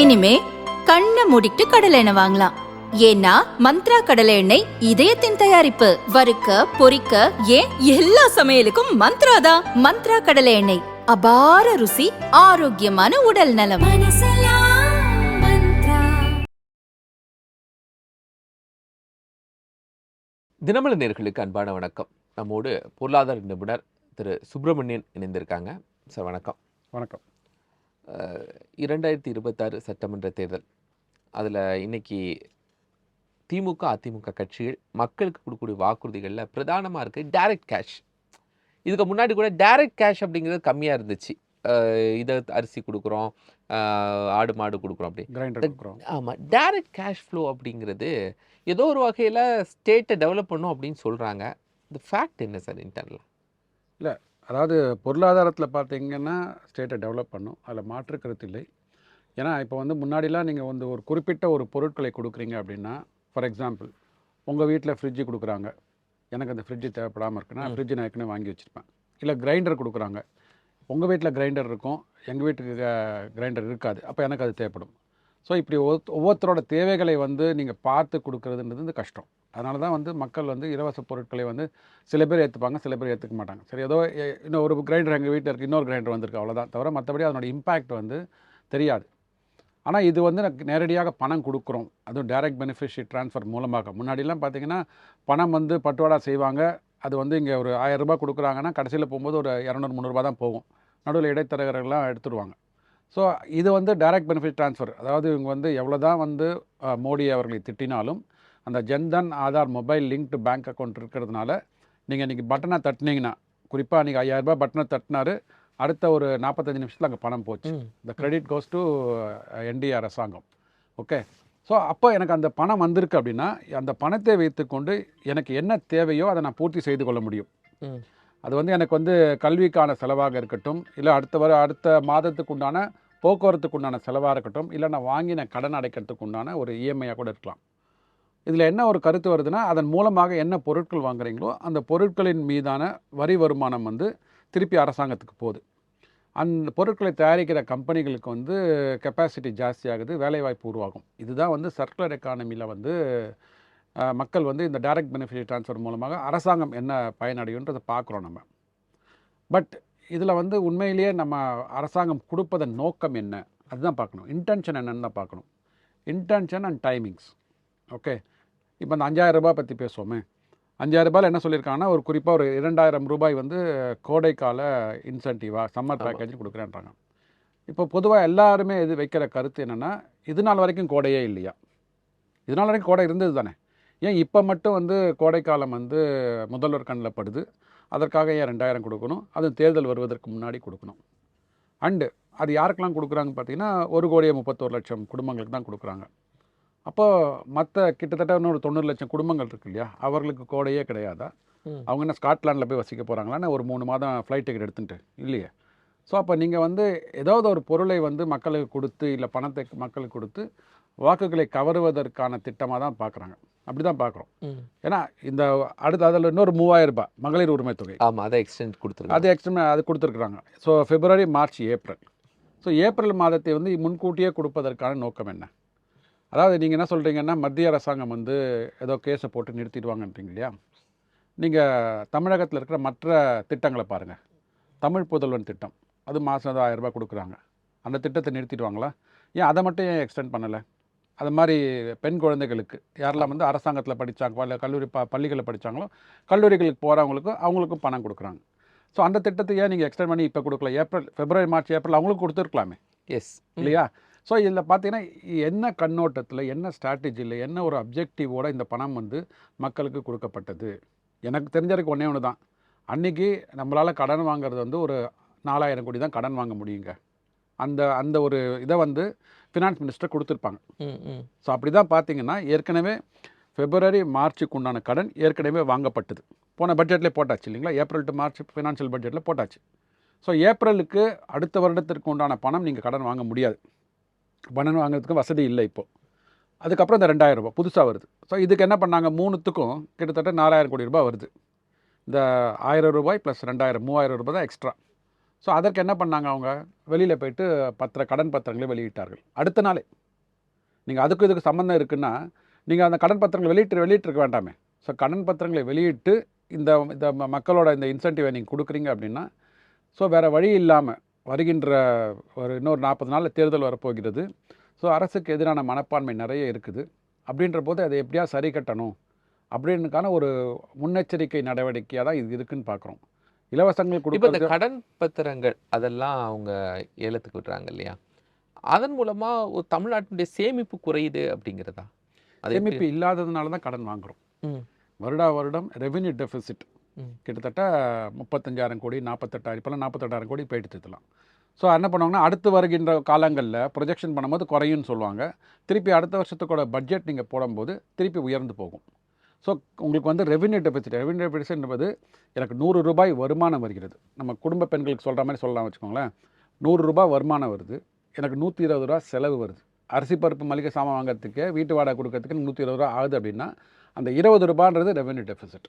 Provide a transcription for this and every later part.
இனிமே கண்ணை மூடிட்டு கடலை எண்ணெய் வாங்கலாம். ஏன்னா மந்த்ரா கடலை எண்ணெய் இதயத்தின் தயாரிப்பு. வறுக்க பொரிக்க ஏன் எல்லா சமையலுக்கும் மந்த்ரா தான். மந்த்ரா கடலை எண்ணெய், அபார ருசி, ஆரோக்கியமான உடல் நலம். தினமலர் நேயர்களுக்கு அன்பான வணக்கம். நம்மோடு பொருளாதார நிபுணர் திரு சுப்பிரமணியன் இணைந்திருக்காங்க. சார் வணக்கம். வணக்கம். 2026 சட்டமன்ற தேர்தல், அதில் இன்னைக்கு திமுக அதிமுக கட்சிகள் மக்களுக்கு கொடுக்கக்கூடிய வாக்குறுதிகளில் பிரதானமாக இருக்குது டைரக்ட் கேஷ். இதுக்கு முன்னாடி கூட டைரக்ட் கேஷ் அப்படிங்கிறது கம்மியாக இருந்துச்சு. இதை அரிசி கொடுக்குறோம், ஆடு மாடு கொடுக்குறோம், அப்படி கிரைண்டர் கொடுக்குறோம். ஆமாம், டைரக்ட் கேஷ் ஃப்ளோ அப்படிங்கிறது ஏதோ ஒரு வகையில் ஸ்டேட்டை டெவலப் பண்ணும் அப்படின்னு சொல்கிறாங்க. இந்த ஃபேக்ட் என்ன சார் இன்டர்னலாக? இல்லை, அதாவது பொருளாதாரத்தில் பார்த்தீங்கன்னா ஸ்டேட்டை டெவலப் பண்ணும், அதில் மாற்று கருத்து இல்லை. ஏன்னா இப்போ முன்னாடிலாம் நீங்கள் ஒரு குறிப்பிட்ட ஒரு பொருட்களை கொடுக்குறீங்க அப்படின்னா, ஃபார் எக்ஸாம்பிள் உங்கள் வீட்டில் ஃப்ரிட்ஜு கொடுக்குறாங்க, எனக்கு அந்த ஃப்ரிட்ஜு தேவைப்படாமல் இருக்குன்னா ஃப்ரிட்ஜு நான் ஏற்கனவே வாங்கி வச்சுருப்பேன். இல்லை கிரைண்டர் கொடுக்குறாங்க, உங்கள் வீட்டில் கிரைண்டர் இருக்கும், எங்கள் வீட்டுக்கு கிரைண்டர் இருக்காது, அப்போ எனக்கு அது தேவைப்படும். ஸோ இப்படி ஒவ்வொருத்தரோட தேவைகளை நீங்கள் பார்த்து கொடுக்குறதுன்றது கஷ்டம். அதனால தான் மக்கள் இலவச பொருட்களை சில பேர் ஏற்றுப்பாங்க, சில பேர் ஏற்றுக்க மாட்டாங்க. சரி, ஏதோ இன்னும் ஒரு கிரைண்டர் எங்கள் வீட்டில் இருக்குது, இன்னொரு கிரைண்டர் வந்திருக்கு, அவ்வளோதான். தவிர மற்றபடி அதனோட இம்பேக்ட் தெரியாது. ஆனால் இது நேரடியாக பணம் கொடுக்குறோம், அதுவும் டைரக்ட் பெனிஃபிஷரி ட்ரான்ஸ்ஃபர் மூலமாக. முன்னாடிலாம் பார்த்திங்கன்னா பணம் பட்டுவாடா செய்வாங்க. அது இங்கே ஒரு 1000 ரூபாய் கொடுக்குறாங்கன்னா கடைசியில் போகும்போது ஒரு 200-300 தான் போகும், நடுவில் இடைத்தரகர்கள்லாம் எடுத்துருவாங்க. ஸோ இது டைரக்ட் பெனிஃபிட் ட்ரான்ஸ்ஃபர். அதாவது இவங்க எவ்வளோ தான் மோடி அவர்களை திட்டினாலும் அந்த Jan Dhan Aadhaar mobile linked bank account இருக்கிறதுனால நீங்கள் இன்றைக்கி பட்டனை தட்டினீங்கன்னா, குறிப்பாக நீங்கள் 5000 ரூபாய் பட்டனை தட்டினார், அடுத்த ஒரு 45 நிமிஷத்தில் அங்கே பணம் போச்சு. இந்த கிரெடிட் கோஸ் டு என்டிஏ அரசாங்கம். ஓகே, ஸோ அப்போ எனக்கு அந்த பணம் வந்திருக்கு அப்படின்னா, அந்த பணத்தை வைத்துக்கொண்டு எனக்கு என்ன தேவையோ அதை நான் பூர்த்தி செய்து கொள்ள முடியும். அது எனக்கு கல்விக்கான செலவாக இருக்கட்டும், இல்லை அடுத்த மாதத்துக்கு உண்டான போக்குவரத்துக்கு உண்டான செலவாக இருக்கட்டும், இல்லை நான் வாங்கின கடன் அடைக்கிறதுக்கு உண்டான ஒரு இஎம்ஐயாக கூட இருக்கலாம். இதில் என்ன ஒரு கருத்து வருதுன்னா, அதன் மூலமாக என்ன பொருட்கள் வாங்குறீங்களோ அந்த பொருட்களின் மீதான வரி வருமானம் திருப்பி அரசாங்கத்துக்கு போகுது. அந்த பொருட்களை தயாரிக்கிற கம்பெனிகளுக்கு கெப்பாசிட்டி ஜாஸ்தியாகுது, வேலைவாய்ப்பு உருவாகும். இதுதான் சர்க்குலர் எக்கானமியில் மக்கள் இந்த டைரக்ட் பெனிஃபிட் ட்ரான்ஸ்ஃபர் மூலமாக அரசாங்கம் என்ன பயனடையுன்றதை பார்க்குறோம் நம்ம. பட் இதில் உண்மையிலேயே நம்ம அரசாங்கம் கொடுப்பதன் நோக்கம் என்ன, அதுதான் பார்க்கணும். இன்டென்ஷன் என்னன்னு தான் பார்க்கணும். Intention and timings. ஓகே, இப்போ அந்த 5000 ரூபாய் பற்றி பேசுவோமே. 5000 ரூபாயில் என்ன சொல்லியிருக்காங்கன்னா, ஒரு குறிப்பாக ஒரு 2000 ரூபாய் கோடைக்கால இன்சென்டிவாக சம்மர் பேக்கேஜ் கொடுக்குறேன்றாங்க. இப்போ பொதுவாக எல்லாருமே இது வைக்கிற கருத்து என்னென்னா, இது நாள் வரைக்கும் கோடையே இல்லையா? இது நாள் வரைக்கும் கோடை இருந்தது தானே, ஏன் இப்போ மட்டும் கோடைக்காலம் முதல்வர் கண்ணில் படுது, அதற்காக ஏன் 2000 கொடுக்கணும்? அது தேர்தல் வருவதற்கு முன்னாடி கொடுக்கணும். அண்டு அது யாருக்கெல்லாம் கொடுக்குறாங்கன்னு பார்த்தீங்கன்னா, 1,31,00,000 குடும்பங்களுக்கு தான் கொடுக்குறாங்க. அப்போது மற்ற கிட்டத்தட்ட இன்னொரு 90 லட்சம் குடும்பங்கள் இருக்கு இல்லையா, அவர்களுக்கு கோடையே கிடையாதா? அவங்க என்ன ஸ்காட்லாண்டில் போய் வசிக்க போகிறாங்களான்னு ஒரு 3 மாதம் ஃப்ளைட் டிக்கெட் எடுத்துகிட்டு இல்லையே. ஸோ அப்போ நீங்கள் ஏதாவது ஒரு பொருளை மக்களுக்கு கொடுத்து, இல்லை பணத்தை மக்களுக்கு கொடுத்து வாக்குகளை கவருவதற்கான திட்டமாக தான் பார்க்குறாங்க. அப்படி தான் பார்க்குறோம். ஏன்னா இந்த அடுத்து அதில் இன்னொரு 3000 ரூபாய் மகளிர் உரிமை தொகை. ஆமாம், அதை எக்ஸ்டெண்ட் கொடுத்துருக்காங்க. அது கொடுத்துருக்குறாங்க. ஸோ பிப்ரவரி, மார்ச், ஏப்ரல். ஸோ ஏப்ரல் மாதத்தை முன்கூட்டியே கொடுப்பதற்கான நோக்கம் என்ன? அதாவது நீங்கள் என்ன சொல்கிறீங்கன்னா, மத்திய அரசாங்கம் ஏதோ கேஸை போட்டு நிறுத்திடுவாங்கன்றீங்க இல்லையா? நீங்கள் தமிழகத்தில் இருக்கிற மற்ற திட்டங்களை பாருங்கள். தமிழ் புதல்வன் திட்டம், அது மாதம் 1000 ரூபாய் கொடுக்குறாங்க. அந்த திட்டத்தை நிறுத்திடுவாங்களா? ஏன் அதை மட்டும் ஏன் எக்ஸ்டெண்ட் பண்ணலை? அது மாதிரி பெண் குழந்தைகளுக்கு யாரெல்லாம் அரசாங்கத்தில் படித்தாங்க, கல்லூரி பள்ளிகளில் படித்தாங்களோ, கல்லூரிகளுக்கு போகிறவங்களுக்கும் அவங்களுக்கும் பணம் கொடுக்குறாங்க. ஸோ அந்த திட்டத்தை ஏன் நீங்கள் எக்ஸ்டெண்ட் பண்ணி இப்போ கொடுக்கல? பிப்ரவரி, மார்ச், ஏப்ரல் அவங்களுக்கு கொடுத்துருக்கலாமே. எஸ் இல்லையா? ஸோ இதில் பார்த்தீங்கன்னா என்ன கண்ணோட்டத்தில், என்ன ஸ்ட்ராட்டஜியில், என்ன ஒரு அப்ஜெக்டிவோட இந்த பணம் மக்களுக்கு கொடுக்கப்பட்டது? எனக்கு தெரிஞ்சதுக்கு ஒன்றே ஒன்று தான். அன்றைக்கி நம்மளால் கடன் வாங்குறது ஒரு 4000 கோடி தான் கடன் வாங்க முடியுங்க. அந்த ஒரு இதை ஃபினான்ஸ் மினிஸ்டர் கொடுத்துருப்பாங்க. ஸோ அப்படி தான் பார்த்தீங்கன்னா ஏற்கனவே பிப்ரவரி, மார்ச்சுக்கு உண்டான கடன் ஏற்கனவே வாங்கப்பட்டது. போன பட்ஜெட்லேயே போட்டாச்சு இல்லைங்களா? ஏப்ரல் டு மார்ச் ஃபினான்ஷியல் பட்ஜெட்டில் போட்டாச்சு. ஸோ ஏப்ரலுக்கு அடுத்த வருடத்திற்கு உண்டான பணம் நீங்கள் கடன் வாங்க முடியாது, பணம் வாங்குறதுக்கு வசதி இல்லை இப்போது. அதுக்கப்புறம் இந்த 2000 ரூபாய் புதுசாக வருது. ஸோ இதுக்கு என்ன பண்ணாங்க, மூணுத்துக்கும் கிட்டத்தட்ட 4000 கோடி ரூபாய் வருது. இந்த 1000 ரூபாய் ப்ளஸ் 2000, 3000 ரூபாய் தான் எக்ஸ்ட்ரா. ஸோ அதற்கு என்ன பண்ணாங்க அவங்க, வெளியில் போயிட்டு கடன் பத்திரங்களை வெளியிட்டார்கள் அடுத்த நாளே. நீங்கள் அதுக்கு இதுக்கு சம்மந்தம் இருக்குன்னா நீங்கள் அந்த கடன் பத்திரங்களை வெளியிட்டிருக்க வேண்டாமே. ஸோ கடன் பத்திரங்களை வெளியிட்டு இந்த இந்த மக்களோட இந்த இன்சென்டிவை நீங்கள் கொடுக்குறீங்க அப்படின்னா, ஸோ வேறு வழி இல்லாமல் வருகின்ற இன்னொரு 40 நாளில் தேர்தல் வரப்போகிறது. ஸோ அரசுக்கு எதிரான மனப்பான்மை நிறைய இருக்குது. அப்படின்ற போது அதை எப்படியா சரி கட்டணும் அப்படின்னுக்கான ஒரு முன்னெச்சரிக்கை நடவடிக்கையாக தான் இது இருக்குன்னு பார்க்குறோம். இலவசங்கள் இப்போ இந்த கொடுக்குறது. கடன் பத்திரங்கள் அதெல்லாம் அவங்க ஏலத்துக்கு விடுறாங்க இல்லையா? அதன் மூலமா ஒரு தமிழ்நாட்டினுடைய சேமிப்பு குறையுது அப்படிங்கிறதா? அது எப்படி? சேமிப்பு இல்லாததுனால தான் கடன் வாங்குகிறோம். ம், வருடம் ரெவென்யூ டெபிசிட் ம், கிட்டத்தட்ட 35,000 கோடி 48,000 இப்போலாம் 48,000 கோடி போயிட்டு இருக்கலாம். ஸோ என்ன பண்ணுவாங்கன்னா அடுத்து வருகின்ற காலங்களில் ப்ரொஜெக்ஷன் பண்ணும்போது குறையும்னு சொல்லுவாங்க. திருப்பி அடுத்த வருஷத்துக்கூட பட்ஜெட் நீங்கள் போடும்போது திருப்பி உயர்ந்து போகும். ஸோ உங்களுக்கு வந்து ரெவென்யூ டெபிசிட் என்பது எனக்கு 100 ரூபாய் வருமானம் வருகிறது. நம்ம குடும்ப பெண்களுக்கு சொல்கிற மாதிரி சொல்லலாம் வச்சுக்கோங்களேன். 100 ரூபாய் வருமானம் வருது, எனக்கு 120 ரூபா செலவு வருது. அரிசி பருப்பு மளிகை சாமான் வாங்குறதுக்கு வீட்டு வாடகை கொடுக்கறதுக்கு 120 ரூபா ஆகுது அப்படின்னா அந்த 20 ரூபான்றது ரெவென்யூ டெபிசிட்.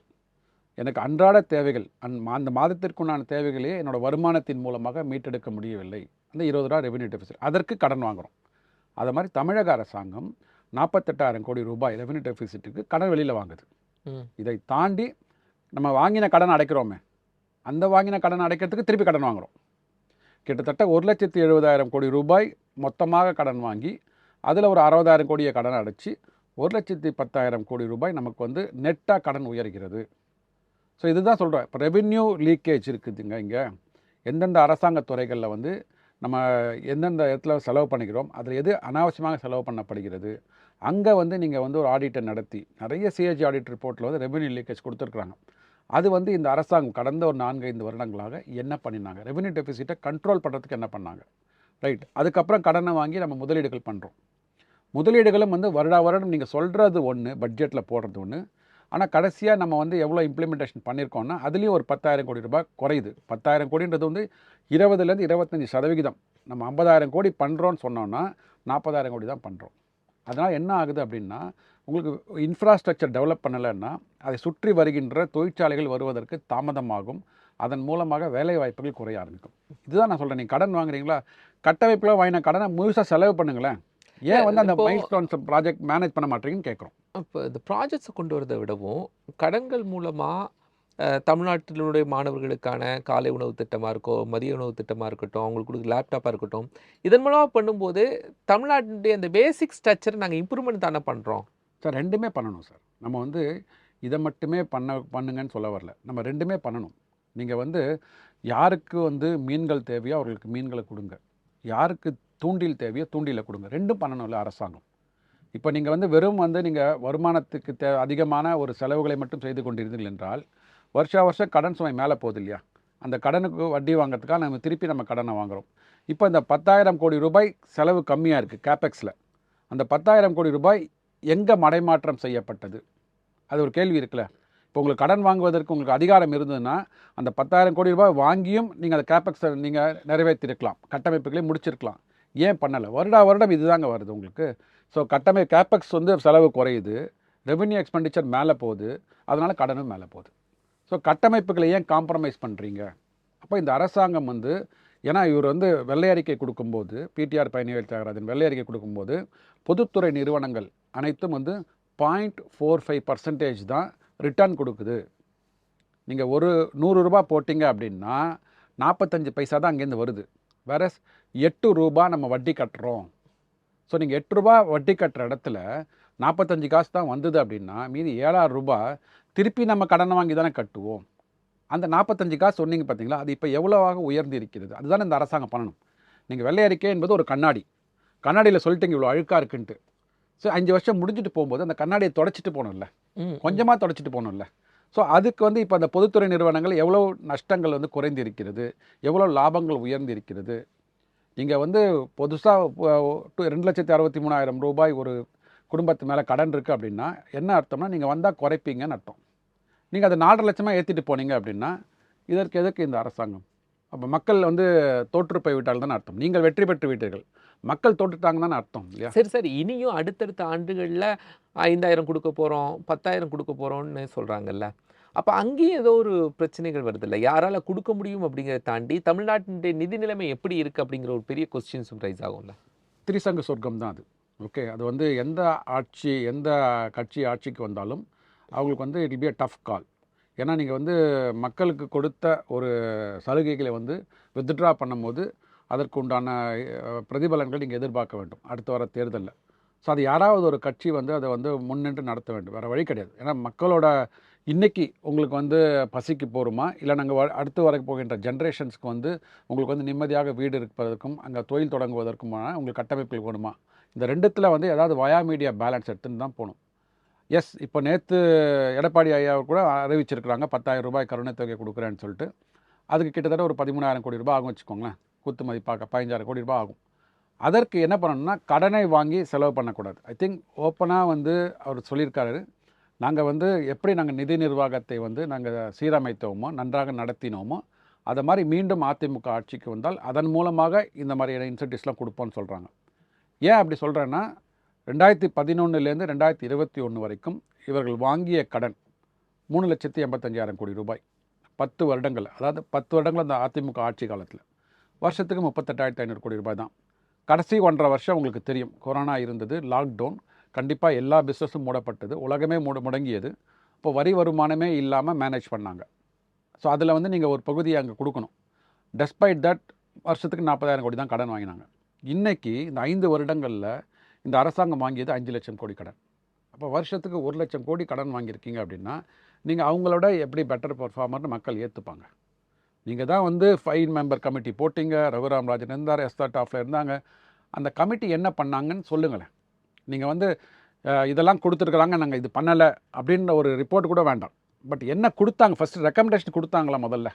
எனக்கு அன்றாட தேவைகள் அந்த மாதத்திற்குண்டான தேவைகளையே என்னோட வருமானத்தின் மூலமாக மீட்டெடுக்க முடியவில்லை. அந்த 20 ரூபா ரெவென்யூ டெபிசிட், அதற்கு கடன் வாங்குகிறோம். அது மாதிரி தமிழக அரசாங்கம் 48,000 கோடி ரூபாய் ரெவென்யூ டெபிசிட்டுக்கு கடன் வெளியில் வாங்குது. ம். இதை தாண்டி நம்ம வாங்கின கடன் அடைக்கிறோமே, அந்த வாங்கின கடன் அடைக்கிறதுக்கு திருப்பி கடன் வாங்குகிறோம். கிட்டத்தட்ட 1,70,000 கோடி ரூபாய் மொத்தமாக கடன் வாங்கி அதில் ஒரு 60,000 கோடியை கடன் அடைச்சி 1,10,000 கோடி ரூபாய் நமக்கு வந்து நெட்டாக கடன் உயர்கிறது. ஸோ இதுதான் சொல்கிறேன். இப்போ ரெவென்யூ லீக்கேஜ் இருக்குதுங்க. இங்கே எந்தெந்த அரசாங்க துறைகளில் வந்து நம்ம எந்தெந்த இடத்துல செலவு பண்ணிக்கிறோம், அதில் எது அனாவசியமாக செலவு பண்ணப்படுகிறது, அங்கே வந்து நீங்கள் வந்து ஒரு ஆடிட்டை நடத்தி நிறைய சிஏஜி ஆடிட் ரிப்போர்ட்டில் வந்து ரெவென்யூ லீக்கேஜ் கொடுத்துருக்குறாங்க. அது வந்து இந்த அரசாங்கம் கடந்த ஒரு 4-5 வருடங்களாக என்ன பண்ணினாங்க, ரெவென்யூ டெபிசிட்டை கண்ட்ரோல் பண்ணுறதுக்கு என்ன பண்ணாங்க, ரைட். அதுக்கப்புறம் கடனை வாங்கி நம்ம முதலீடுகள் பண்ணுறோம். முதலீடுகளும் வந்து வருடம் நீங்கள் சொல்கிறது ஒன்று, பட்ஜெட்டில் போடுறது ஒன்று, ஆனால் கடைசியாக நம்ம வந்து எவ்வளோ இம்ப்ளிமெண்டேஷன் பண்ணியிருக்கோம்னா அதுலேயும் ஒரு 10,000 கோடி ரூபாய் குறையுது. 10,000 கோடின்றது வந்து 20லேருந்து 25% நம்ம 50,000 கோடி பண்ணுறோன்னு சொன்னோன்னா 40,000 கோடி தான் பண்ணுறோம். அதனால் என்ன ஆகுது அப்படின்னா, உங்களுக்கு இன்ஃப்ராஸ்ட்ரக்சர் டெவலப் பண்ணலைன்னா அதை சுற்றி வருகின்ற தொழிற்சாலைகள் வருவதற்கு தாமதமாகும். அதன் மூலமாக வேலை வாய்ப்புகள் குறைய ஆரம்பிக்கும். இதுதான் நான் சொல்கிறேன். நீங்கள் கடன் வாங்குறீங்களா, கட்டமைப்பில் வாங்கின கடனை முழுசாக செலவு பண்ணுங்களேன். ஏன் வந்து அந்த இப்போ மைல்ஸ்டோன்ஸ் ப்ராஜெக்ட் மேனேஜ் பண்ண மாட்டீங்கன்னு கேட்குறோம். இப்போ இந்த ப்ராஜெக்ட்ஸை கொண்டு வரதை விடவும் கடன்கள் மூலமாக தமிழ்நாட்டினுடைய மாணவர்களுக்கான காலை உணவு திட்டமாக இருக்கட்டும், மதிய உணவு திட்டமாக இருக்கட்டும், அவங்களுக்கு கொடுக்குற லேப்டாப்பாக இருக்கட்டும், இதன் மூலமாக பண்ணும்போது தமிழ்நாட்டினுடைய அந்த பேசிக் ஸ்ட்ரக்சரை நாங்கள் இம்ப்ரூவ்மெண்ட் தானே பண்ணுறோம். சார் ரெண்டுமே பண்ணணும் சார். நம்ம வந்து இதை மட்டுமே பண்ணுங்கன்னு சொல்ல வரல. நம்ம ரெண்டுமே பண்ணணும். நீங்கள் வந்து யாருக்கு வந்து மீன்கள் தேவையோ அவர்களுக்கு மீன்களை கொடுங்க, யாருக்கு தூண்டில் தேவையோ தூண்டிலை கொடுங்க. ரெண்டும் பண்ணணும்ல அரசாங்கம். இப்போ நீங்கள் வந்து வெறும் வந்து நீங்கள் வருமானத்துக்கு அதிகமான ஒரு செலவுகளை மட்டும் செய்து கொண்டிருந்தீர்கள் என்றால் வருஷம் கடன் சுமை மேலே போகுது இல்லையா? அந்த கடனுக்கு வட்டி வாங்கிறதுக்காக நம்ம திருப்பி நம்ம கடனை வாங்குகிறோம். இப்போ இந்த 10,000 கோடி ரூபாய் செலவு கம்மியாக இருக்குது கேபெக்ஸில். அந்த 10,000 கோடி ரூபாய் எங்கே மடைமாற்றம் செய்யப்பட்டது? அது ஒரு கேள்வி இருக்குல்ல. இப்போ உங்களுக்கு கடன் வாங்குவதற்கு உங்களுக்கு அதிகாரம் இருந்ததுன்னா அந்த 10,000 கோடி ரூபாய் வாங்கியும் நீங்கள் அந்த கேபெக்ஸை நீங்கள் நிறைவேற்றிருக்கலாம், கட்டமைப்புகளே முடிச்சிருக்கலாம். ஏன் பண்ணலை? வருடம் இதுதாங்க வருது உங்களுக்கு. ஸோ கேபெக்ஸ் வந்து செலவு குறையுது, ரெவென்யூ எக்ஸ்பெண்டிச்சர் மேலே போகுது, அதனால் கடனும் மேலே போகுது. ஸோ கட்டமைப்புகளை ஏன் காம்ப்ரமைஸ் பண்ணுறீங்க? அப்போ இந்த அரசாங்கம் வந்து, ஏன்னா இவர் வந்து வெள்ளை அறிக்கை கொடுக்கும்போது, பிடிஆர் பழனிவேல் தியாகராஜன் வெள்ளை அறிக்கை கொடுக்கும்போது பொதுத்துறை நிறுவனங்கள் அனைத்தும் வந்து 0.45% தான் ரிட்டர்ன் கொடுக்குது. நீங்கள் ஒரு 100 ரூபா போட்டிங்க அப்படின்னா 45 பைசா தான் அங்கேருந்து வருது. வேற 8 ரூபா நம்ம வட்டி கட்டுறோம். ஸோ நீங்கள் 8 ரூபா வட்டி கட்டுற இடத்துல 45 காசு தான் வந்தது அப்படின்னா மீதி 7,000 ரூபாய் திருப்பி நம்ம கடனை வாங்கி தானே கட்டுவோம். அந்த 45 காசு சொன்னீங்க பார்த்தீங்களா, அது இப்போ எவ்வளோவாக உயர்ந்து இருக்கிறது? அதுதானே இந்த அரசாங்கம் பண்ணணும். நீங்கள் வெள்ளை அறிக்கை என்பது ஒரு கண்ணாடியில் சொல்லிட்டீங்க இவ்வளோ அழுக்காக இருக்குன்ட்டு. ஸோ 5 வருஷம் முடிஞ்சுட்டு போகும்போது அந்த கண்ணாடியை தொடச்சிட்டு போகணும்ல, கொஞ்சமாக தொடச்சிட்டு போகணும்ல. ஸோ அதுக்கு வந்து இப்போ அந்த பொதுத்துறை நிறுவனங்கள் எவ்வளோ நஷ்டங்கள் வந்து குறைந்து இருக்கிறது, எவ்வளோ லாபங்கள் உயர்ந்து இருக்கிறது. நீங்கள் வந்து புதுசாக 2,63,000 ரூபாய் ஒரு குடும்பத்து மேலே கடன் இருக்குது அப்படின்னா என்ன அர்த்தம்னா, நீங்கள் வந்தால் குறைப்பீங்கன்னு அர்த்தம். நீங்கள் அதை 4,5 லட்சமாக ஏற்றிட்டு போனீங்க அப்படின்னா இதற்கு எதுக்கு இந்த அரசாங்கம்? அப்போ மக்கள் வந்து தோற்று போய்விட்டால் தானே அர்த்தம். நீங்கள் வெற்றி பெற்று விட்டீர்கள், மக்கள் தோற்றுட்டாங்க தானே அர்த்தம் இல்லையா? சரி இனியும் அடுத்தடுத்த ஆண்டுகளில் 5,000 கொடுக்க போகிறோம், 10,000 கொடுக்க போகிறோம்னு சொல்கிறாங்கல்ல. அப்ப அங்கேயும் ஏதோ ஒரு பிரச்சனைகள் வருதுல்ல. யாரால குடுக்க முடியும் அப்படிங்கிறத தாண்டி, தமிழ்நாட்டினுடைய நிதி நிலைமை எப்படி இருக்கு அப்படிங்கிற ஒரு பெரிய கொஸ்டின்ஸும் ரைஸ் ஆகும்ல. திரிசங்கு சொர்க்கம் தான் அது. ஓகே. அது வந்து எந்த ஆட்சி, எந்த கட்சி ஆட்சிக்கு வந்தாலும் அவங்களுக்கு வந்து it will be a tough call. ஏன்னா நீங்கள் வந்து மக்களுக்கு கொடுத்த ஒரு சலுகைகளை வந்து வித்ட்ரா பண்ணும்போது அதற்கு உண்டான பிரதிபலன்கள் நீங்கள் எதிர்பார்க்க வேண்டும் அடுத்து வர தேர்தலில். ஸோ அது யாராவது ஒரு கட்சி வந்து அதை வந்து முன்னின்று நடத்த வேண்டும், வேறு வழி கிடையாது. ஏன்னா மக்களோட இன்றைக்கி உங்களுக்கு வந்து பசிக்கு போருமா, இல்லை நாங்கள் அடுத்து வர போகின்ற ஜென்ரேஷன்ஸ்க்கு வந்து உங்களுக்கு வந்து நிம்மதியாக வீடு இருப்பதற்கும் அங்கே தொழில் தொடங்குவதற்குமான உங்களுக்கு கட்டமைப்புகள் வேணுமா, இந்த ரெண்டுத்தில் வந்து ஏதாவது வயா மீடியா பேலன்ஸ் எடுத்துன்னு தான் போகணும். எஸ், இப்போ நேற்று எடப்பாடி ஐயா கூட அறிவிச்சிருக்கிறாங்க 10,000 ரூபாய் கருணை தொகை கொடுக்குறேன்னு சொல்லிட்டு. அதுக்கு கிட்டத்தட்ட ஒரு 13,000 கோடி ரூபாய் ஆகும் வச்சுக்கோங்களேன். குத்து மதிப்பாக 15,000 கோடி ரூபாய் ஆகும். அதற்கு என்ன பண்ணணும்னா கடனை வாங்கி செலவு பண்ணக்கூடாது. ஐ திங்க் ஓப்பனாக வந்து அவர் சொல்லியிருக்காரு, நாங்கள் வந்து எப்படி நாங்கள் நிதி நிர்வாகத்தை வந்து நாங்கள் சீரமைத்தோமோ, நன்றாக நடத்தினோமோ, அதை மாதிரி மீண்டும் அதிமுக ஆட்சிக்கு வந்தால் அதன் மூலமாக இந்த மாதிரியான இன்சென்டிவ்ஸ்லாம் கொடுப்போம்னு சொல்கிறாங்க. ஏன் அப்படி சொல்கிறேன்னா, 2011லேருந்து 2021 வரைக்கும் இவர்கள் வாங்கிய கடன் 3,85,000 கோடி ரூபாய் 10 வருடங்கள். அதாவது 10 வருடங்கள் அந்த அதிமுக ஆட்சி காலத்தில் வருஷத்துக்கு 38,500 கோடி ரூபாய் தான். கடைசி 1.5 வருஷம் உங்களுக்கு தெரியும், கொரோனா இருந்தது, லாக்டவுன், கண்டிப்பாக எல்லா பிஸ்னஸும் மூடப்பட்டது, உலகமே முடங்கியது. இப்போ வரி வருமானமே இல்லாமல் மேனேஜ் பண்ணாங்க. ஸோ அதில் வந்து நீங்கள் ஒரு பகுதியை அங்கே கொடுக்கணும். டெஸ்பைட் தட் வருஷத்துக்கு 40,000 கோடி தான் கடன் வாங்கினாங்க. இன்றைக்கி இந்த 5 வருடங்களில் இந்த அரசாங்கம் வாங்கியது 5 லட்சம் கோடி கடன். அப்போ வருஷத்துக்கு 1 லட்சம் கோடி கடன் வாங்கியிருக்கீங்க அப்படின்னா நீங்கள் அவங்களோட எப்படி பெட்டர் பர்ஃபார்மர்னு மக்கள் ஏற்றுப்பாங்க. நீங்கள் தான் வந்து 5 மெம்பர் கமிட்டி போட்டிங்க, ரகுராம் ராஜன் இருந்தார், எஸ்தா டாஃப்ல இருந்தாங்க. அந்த கமிட்டி என்ன பண்ணாங்கன்னு சொல்லுங்களேன். நீங்கள் வந்து இதெல்லாம் கொடுத்துருக்குறாங்க, நாங்கள் இது பண்ணலை அப்படின்ற ஒரு ரிப்போர்ட் கூட வேண்டாம். பட் என்ன கொடுத்தாங்க, ஃபஸ்ட்டு ரெக்கமெண்டேஷன் கொடுத்தாங்களா முதல்ல,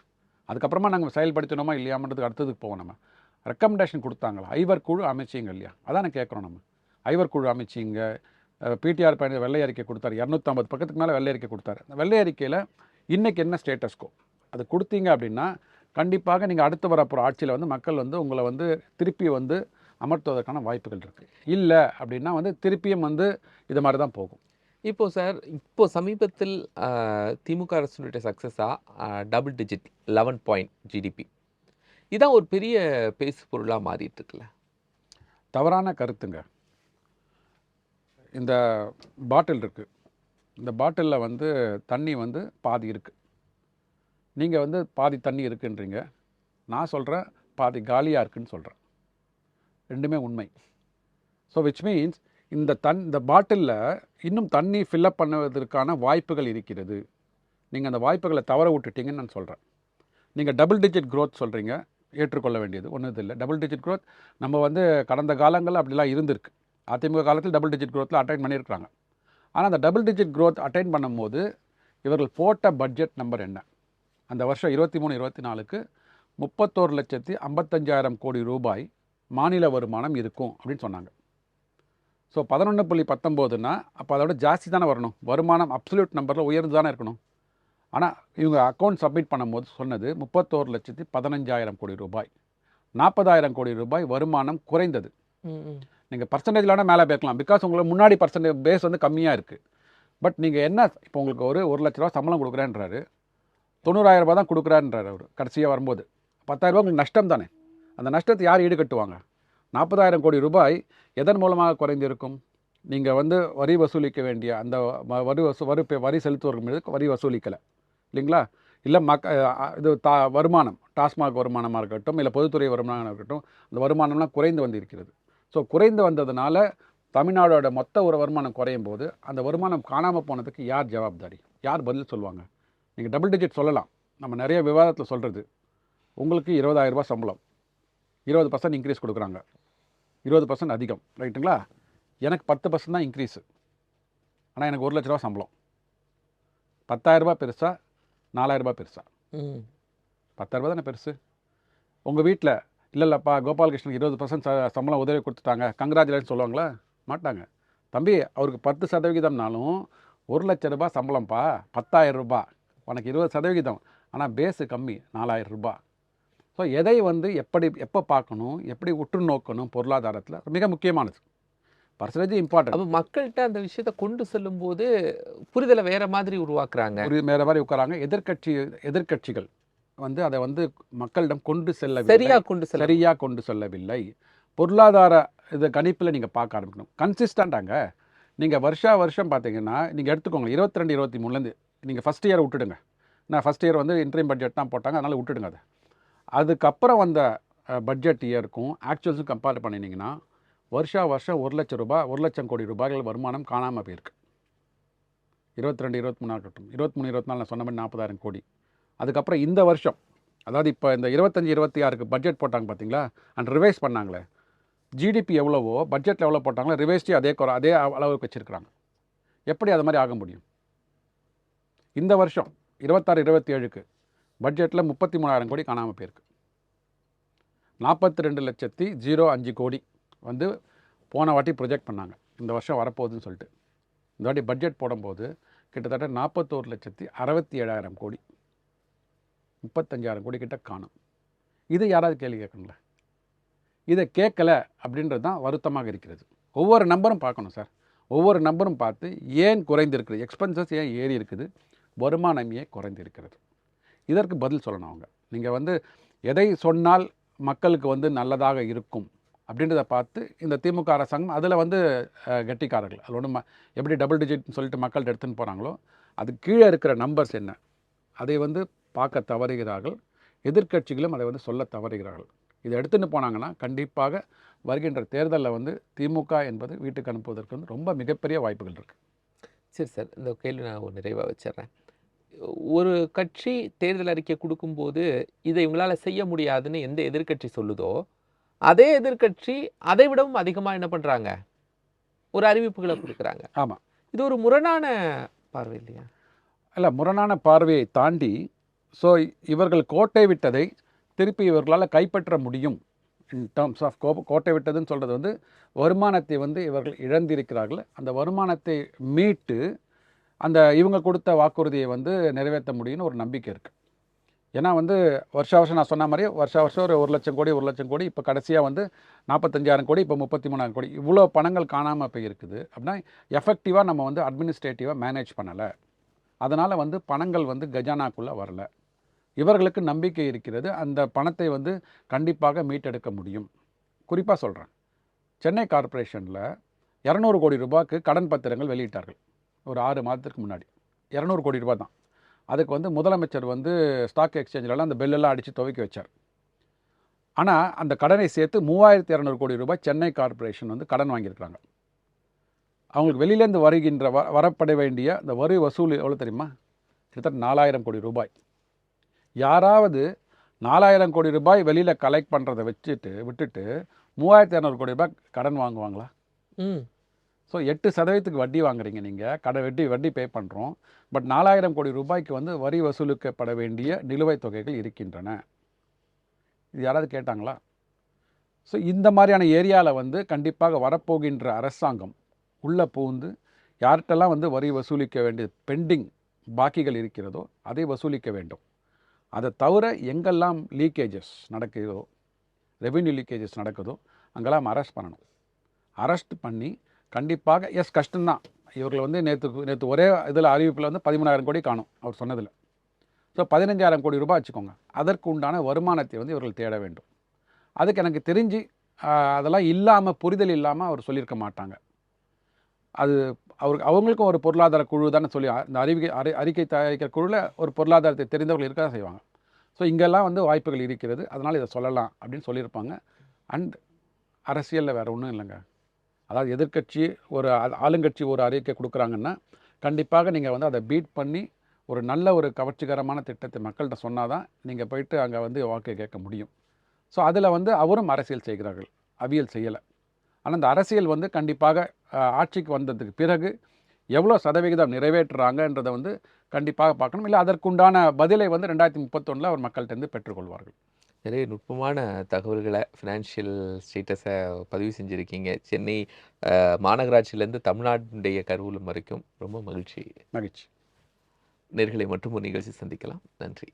அதுக்கப்புறமா நாங்கள் செயல்படுத்தினோமா இல்லையாமன்றதுக்கு அடுத்ததுக்கு போவோம். நம்ம ரெக்கமெண்டேஷன் கொடுத்தாங்களா, ஐவர் குழு அமைச்சிங்க இல்லையா, அதானே கேட்குறோம். நம்ம ஐவர் குழு அமைச்சிங்க, பிடிஆர் பையன் வெள்ளை அறிக்கை கொடுத்தாரு, 250 பக்கத்துக்கு மேலே வெள்ளை அறிக்கை கொடுத்தாரு. அந்த வெள்ளை அறிக்கையில் இன்றைக்கி என்ன ஸ்டேட்டஸ்கோ அது கொடுத்தீங்க அப்படின்னா கண்டிப்பாக நீங்கள் அடுத்து வரப்போகிற ஆட்சியில் வந்து மக்கள் வந்து உங்களை வந்து திருப்பி வந்து அமர்த்துவதற்கான வாய்ப்புகள் இருக்குது. இல்லை அப்படின்னா வந்து திருப்பியும் வந்து இது மாதிரி தான் போகும். இப்போது சார், இப்போது சமீபத்தில் திமுக அரசுடைய சக்ஸஸாக டபுள் டிஜிட் 11 பாயிண்ட் ஜிடிபி, இதான் ஒரு பெரிய பேசு பொருளாக மாறிட்டு இருக்குல்ல. தவறான கருத்துங்க. இந்த பாட்டில் இருக்குது, இந்த பாட்டிலில் வந்து தண்ணி வந்து பாதி இருக்குது. நீங்கள் வந்து பாதி தண்ணி இருக்குன்றீங்க, நான் சொல்கிறேன் பாதி காலியாக இருக்குதுன்னு சொல்கிறேன். ரெண்டுமே உண்மை. ஸோ விச் மீன்ஸ் இந்த பாட்டிலில் இன்னும் தண்ணி ஃபில்லப் பண்ணுவதற்கான வாய்ப்புகள் இருக்கிறது. நீங்கள் அந்த வாய்ப்புகளை தவற விட்டுட்டீங்கன்னு நான் சொல்கிறேன். நீங்கள் டபுள் டிஜிட் க்ரோத் சொல்கிறீங்க, ஏற்றுக்கொள்ள வேண்டியது ஒன்றும் இல்லை. டபுள் டிஜிட் க்ரோத் நம்ம வந்து கடந்த காலங்களில் அப்படிலாம் இருந்திருக்கு. அதிமுக காலத்தில் டபுள் டிஜிட் க்ரோத்தில் அட்டைன் பண்ணியிருக்கிறாங்க. ஆனால் அந்த டபுள் டிஜிட் க்ரோத் அட்டைன் பண்ணும்போது இவர்கள் போட்ட பட்ஜெட் நம்பர் என்ன, அந்த வருஷம் 23-24க்கு 31,55,000 கோடி ரூபாய் மாநில வருமானம் இருக்கும் அப்படின்னு சொன்னாங்க. ஸோ 11.19ன்னா அப்போ அதோட ஜாஸ்தி தானே வரணும், வருமானம் அப்சல்யூட் நம்பரில் உயர்ந்து தானே இருக்கணும். ஆனால் இவங்க அக்கௌண்ட் சப்மிட் பண்ணும்போது சொன்னது 31,15,000 கோடி ரூபாய், 40,000 கோடி ரூபாய் வருமானம் குறைந்தது. நீங்கள் பர்சன்டேஜ்லான மேலே பேக்கலாம், பிகாஸ் உங்களுக்கு முன்னாடி பர்சன்டேஜ் பேஸ் வந்து கம்மியாக இருக்குது. பட் நீங்கள் என்ன, இப்போ உங்களுக்கு ஒரு 1 லட்ச ரூபா சம்பளம் கொடுக்குறேன்றாரு, 90,000 ரூபா தான் கொடுக்குறாருன்றார் அவர் கடைசியாக வரும்போது. 10,000 ரூபா உங்களுக்கு நஷ்டம் தானே. அந்த நஷ்டத்தை யார் ஈடுகட்டுவாங்க? 40,000 கோடி ரூபாய் எதன் மூலமாக குறைந்திருக்கும்? நீங்கள் வந்து வரி வசூலிக்க வேண்டிய அந்த வரி செலுத்துவர்கள் மீது வரி வசூலிக்கலை இல்லைங்களா? இல்லை இது வருமானம், டாஸ்மாக் வருமானமாக இருக்கட்டும், இல்லை பொதுத்துறை வருமானமாக இருக்கட்டும், அந்த வருமானம்லாம் குறைந்து வந்திருக்கிறது. ஸோ குறைந்து வந்ததுனால தமிழ்நாடோட மொத்த ஒரு வருமானம் குறையும் போது அந்த வருமானம் காணாமல் போனதுக்கு யார் ஜவாப்தாரி, யார் பதில் சொல்லுவாங்க? நீங்கள் டபுள் டிஜிட் சொல்லலாம், நம்ம நிறைய விவாதத்தில் சொல்கிறது. உங்களுக்கு 20,000 ரூபாய் சம்பளம், 20% இன்க்ரீஸ் கொடுக்குறாங்க, 20% அதிகம், ரைட்டுங்களா? எனக்கு 10% தான் இன்க்ரீஸு, ஆனால் எனக்கு 1 லட்ச ரூபா சம்பளம். 10,000 ரூபாய் பெருசா, 4,000 ரூபாய் பெருசா? 10,000 ரூபா தானே பெருசு. உங்கள் வீட்டில் இல்லைல்லப்பா கோபாலகிருஷ்ணனுக்கு 20% சம்பளம் உதவி கொடுத்துட்டாங்க, கங்க்ராச்சுலேஷன் சொல்லுவாங்களா? மாட்டாங்க. தம்பி அவருக்கு 10%னாலும் 1 லட்ச ரூபாய் சம்பளம்ப்பா, 10,000 ரூபாய், உனக்கு 20%, ஆனால் பேஸு கம்மி 4,000 ரூபாய். ஸோ எதை வந்து எப்போ பார்க்கணும், எப்படி உற்று நோக்கணும் பொருளாதாரத்தில் மிக முக்கியமானது. Percentage important. அப்ப மக்கள்கிட்ட அந்த விஷயத்த கொண்டு செல்லும்போது புரிதலை வேற மாதிரி உருவாக்குறாங்க. ஒரு வேற மாதிரி உட்காராங்க. எதிர்க்கட்சிகள் வந்து அதை வந்து மக்களிடம் கொண்டு செல்லவில்லை, சரியா கொண்டு செல்லவில்லை. பொருளாதார இது கணிப்பில் நீங்கள் பார்க்க ஆரம்பிக்கணும். கன்சிஸ்டண்டாங்க. நீங்கள் வருஷம் பார்த்தீங்கன்னா நீங்கள் எடுத்துக்கோங்க 22 23லேருந்து நீங்கள் ஃபஸ்ட் இயர் விட்டுடுங்க. நான் ஃபஸ்ட் இயர் வந்து இன்ட்ரீம் பட்ஜெட் தான் போட்டாங்க, அதனால் விட்டுடுங்க அதை. அதுக்கப்புறம் வந்த பட்ஜெட் இயருக்கும் ஆக்சுவல்ஸும் கம்பேர் பண்ணினீங்கன்னா வருஷம் 1,00,000 ரூபாய் 1,00,000 கோடி ரூபாய்கள் வருமானம் காணாமல் போயிருக்கு. 22 23 இருக்கட்டும், 23 24 நான் சொன்ன மாதிரி 40,000 கோடி. அதுக்கப்புறம் இந்த வருஷம், அதாவது இப்போ இந்த 25 26க்கு பட்ஜெட் போட்டாங்க பார்த்தீங்களா, அண்ட் ரிவைஸ் பண்ணாங்களே, ஜிடிபி எவ்வளவோ பட்ஜெட்டில் எவ்வளோ போட்டாங்களோ ரிவைஸ்டி அதே அளவுக்கு வச்சுருக்கிறாங்க. எப்படி அது மாதிரி ஆக முடியும்? இந்த வருஷம் 26 27க்கு பட்ஜெட்டில் 33,000 கோடி காணாமல் போயிருக்கு. 42,05,00,000 கோடி வந்து போன வாட்டி ப்ரொஜெக்ட் பண்ணாங்க இந்த வருஷம் வரப்போகுதுன்னு சொல்லிட்டு. இந்த வாட்டி பட்ஜெட் போடும்போது கிட்டத்தட்ட 41,67,000 கோடி, 35,000 கோடி கிட்ட காணும். இதை யாராவது கேள்வி கேட்கணும்ல? இதை கேட்கல அப்படின்றது தான் வருத்தமாக இருக்கிறது. ஒவ்வொரு நம்பரும் பார்க்கணும் சார். ஒவ்வொரு நம்பரும் பார்த்து ஏன் குறைந்திருக்குது, எக்ஸ்பென்சஸ் ஏன் ஏறி இருக்குது, வருமானம் ஏன் குறைந்திருக்கிறது, இதற்கு பதில் சொல்லணும் அவங்க. நீங்கள் வந்து எதை சொன்னால் மக்களுக்கு வந்து நல்லதாக இருக்கும் அப்படின்றத பார்த்து இந்த திமுக அரசாங்கம் அதில் வந்து கெட்டிக்காரர்கள் அது ஒன்றும் எப்படி டபுள் டிஜிட்னு சொல்லிட்டு மக்கள்கிட்ட எடுத்துன்னு போகிறாங்களோ அது கீழே இருக்கிற நம்பர்ஸ் என்ன அதை வந்து பார்க்க தவறுகிறார்கள். எதிர்க்கட்சிகளும் அதை வந்து சொல்ல தவறுகிறார்கள். இதை எடுத்துன்னு போனாங்கன்னா கண்டிப்பாக வருகின்ற தேர்தலில் வந்து திமுக என்பது வீட்டுக்கு அனுப்புவதற்கு வந்து ரொம்ப மிகப்பெரிய வாய்ப்புகள் இருக்குது. சரி சார், இந்த கேள்வி நான் ஒரு நிறைவாக வச்சிடுறேன். ஒரு கட்சி தேர்தல் அறிக்கை கொடுக்கும்போது இதை இவங்களால் செய்ய முடியாதுன்னு எந்த எதிர்க்கட்சி சொல்லுதோ அதே எதிர்க்கட்சி அதை விடவும் அதிகமாக என்ன பண்ணுறாங்க, ஒரு அறிவிப்புகளை கொடுக்குறாங்க. ஆமாம், இது ஒரு முரணான பார்வை இல்லையா? இல்லை, முரணான பார்வையை தாண்டி இவர்கள் கோட்டை விட்டதை திருப்பி இவர்களால் கைப்பற்ற முடியும். இன் டேர்ம்ஸ் ஆஃப் கோட்டை விட்டதுன்னு சொல்கிறது வந்து வருமானத்தை வந்து இவர்கள் இழந்திருக்கிறார்கள். அந்த வருமானத்தை மீட்டு அந்த இவங்க கொடுத்த வாக்குறுதியை வந்து நிறைவேற்ற முடியும்னு ஒரு நம்பிக்கை இருக்குது. ஏன்னா வந்து வருஷம் நான் சொன்ன மாதிரி வருஷம் ஒரு 1,00,000 கோடி 1,00,000 கோடி, இப்போ கடைசியாக வந்து 45,000 கோடி, இப்போ 33,000 கோடி, இவ்வளோ பணங்கள் காணாமல் போய் இருக்குது. அப்படின்னா எஃபெக்டிவாக நம்ம வந்து அட்மினிஸ்ட்ரேட்டிவாக மேனேஜ் பண்ணலை. அதனால் வந்து பணங்கள் வந்து கஜானாக்குள்ளே வரல. இவர்களுக்கு நம்பிக்கை இருக்கிறது, அந்த பணத்தை வந்து கண்டிப்பாக மீட்டெடுக்க முடியும். குறிப்பாக சொல்கிறேன், சென்னை கார்ப்பரேஷனில் 200 கோடி ரூபாய்க்கு கடன் பத்திரங்கள் வெளியிட்டார்கள் ஒரு 6 மாதத்துக்கு முன்னாடி. 200 கோடி ரூபாய் தான். அதுக்கு வந்து முதலமைச்சர் வந்து ஸ்டாக் எக்ஸ்சேஞ்சிலலாம் அந்த பெல்லெல்லாம் அடித்து துவக்கி வச்சார். ஆனால் அந்த கடனை சேர்த்து 3,200 கோடி ரூபாய் சென்னை கார்ப்பரேஷன் வந்து கடன் வாங்கியிருக்கிறாங்க. அவங்களுக்கு வெளியிலேருந்து வருகின்ற வரப்பட வேண்டிய அந்த வரி வசூல் எவ்வளோ தெரியுமா? கிட்டத்தட்ட 4,000 கோடி ரூபாய். யாராவது 4,000 கோடி ரூபாய் வெளியில் கலெக்ட் பண்ணுறதை விட்டுட்டு 3,200 கோடி ரூபாய் கடன் வாங்குவாங்களா? ஸோ 8% வட்டி வாங்குறீங்க நீங்கள், வட்டி பே பண்ணுறோம். பட் 4,000 கோடி ரூபாய்க்கு வந்து வரி வசூலிக்கப்பட வேண்டிய நிலுவைத் தொகைகள் இருக்கின்றன. இது யாராவது கேட்டாங்களா? ஸோ இந்த மாதிரியான ஏரியாவில் வந்து கண்டிப்பாக வரப்போகின்ற அரசாங்கம் உள்ளே புகுந்து யார்கிட்டலாம் வந்து வரி வசூலிக்க வேண்டிய பெண்டிங் பாக்கிகள் இருக்கிறதோ அதை வசூலிக்க வேண்டும். அதை தவிர எங்கெல்லாம் லீக்கேஜஸ் நடக்குதோ, ரெவென்யூ லீக்கேஜஸ் நடக்குதோ அங்கெல்லாம் அரெஸ்ட் பண்ணணும். அரெஸ்ட் பண்ணி கண்டிப்பாக கஷ்டம்தான். இவர்கள் வந்து நேற்று ஒரே இதில் அறிவிப்பில் வந்து 13,000 கோடி காணும் அவர் சொன்னதில். ஸோ 15,000 கோடி ரூபாய் வச்சுக்கோங்க. அதற்கு உண்டான வருமானத்தை வந்து இவர்கள் தேட வேண்டும். அதுக்கு எனக்கு தெரிஞ்சு அதெல்லாம் இல்லாமல், புரிதல் இல்லாமல் அவர் சொல்லியிருக்க மாட்டாங்க. அது அவங்களுக்கும் ஒரு பொருளாதார குழு தானே சொல்லி இந்த அறிக்கை தயாரிக்கிற குழுவில் ஒரு பொருளாதாரத்தை தெரிந்தவர்கள் இருக்க தான் செய்வாங்க. ஸோ இங்கெல்லாம் வந்து வாய்ப்புகள் இருக்கிறது, அதனால் இதை சொல்லலாம் அப்படின்னு சொல்லியிருப்பாங்க. அண்ட் அரசியலில் வேறு ஒன்றும் இல்லைங்க. அதாவது எதிர்க்கட்சி ஒரு ஆளுங்கட்சி ஒரு அறிக்கை கொடுக்குறாங்கன்னா கண்டிப்பாக நீங்கள் வந்து அதை பீட் பண்ணி ஒரு நல்ல ஒரு கவர்ச்சிகரமான திட்டத்தை மக்கள்கிட்ட சொன்னால் தான் நீங்கள் போயிட்டு அங்கே வந்து வாக்கு கேட்க முடியும். ஸோ அதில் வந்து அவரும் அரசியல் செய்கிறார்கள், அவியல் செய்யலை. ஆனால் அந்த அரசியல் வந்து கண்டிப்பாக ஆட்சிக்கு வந்ததுக்கு பிறகு எவ்வளோ சதவிகிதம் நிறைவேற்றுறாங்கன்றதை வந்து கண்டிப்பாக பார்க்கணும். இல்லை அதற்குண்டான பதிலை வந்து 2031 அவர் மக்கள்கிட்டருந்து பெற்றுக்கொள்வார்கள். நிறைய நுட்பமான தகவல்களை ஃபினான்ஷியல் ஸ்டேட்டஸை பதிவு செஞ்சுருக்கீங்க. சென்னை மாநகராட்சியிலேருந்து தமிழ்நாட்டுடைய கருவூலம் வரைக்கும் ரொம்ப மகிழ்ச்சி. மகிழ்ச்சி. நேர்களை மற்றும் ஒரு நிகழ்ச்சி சந்திக்கலாம். நன்றி.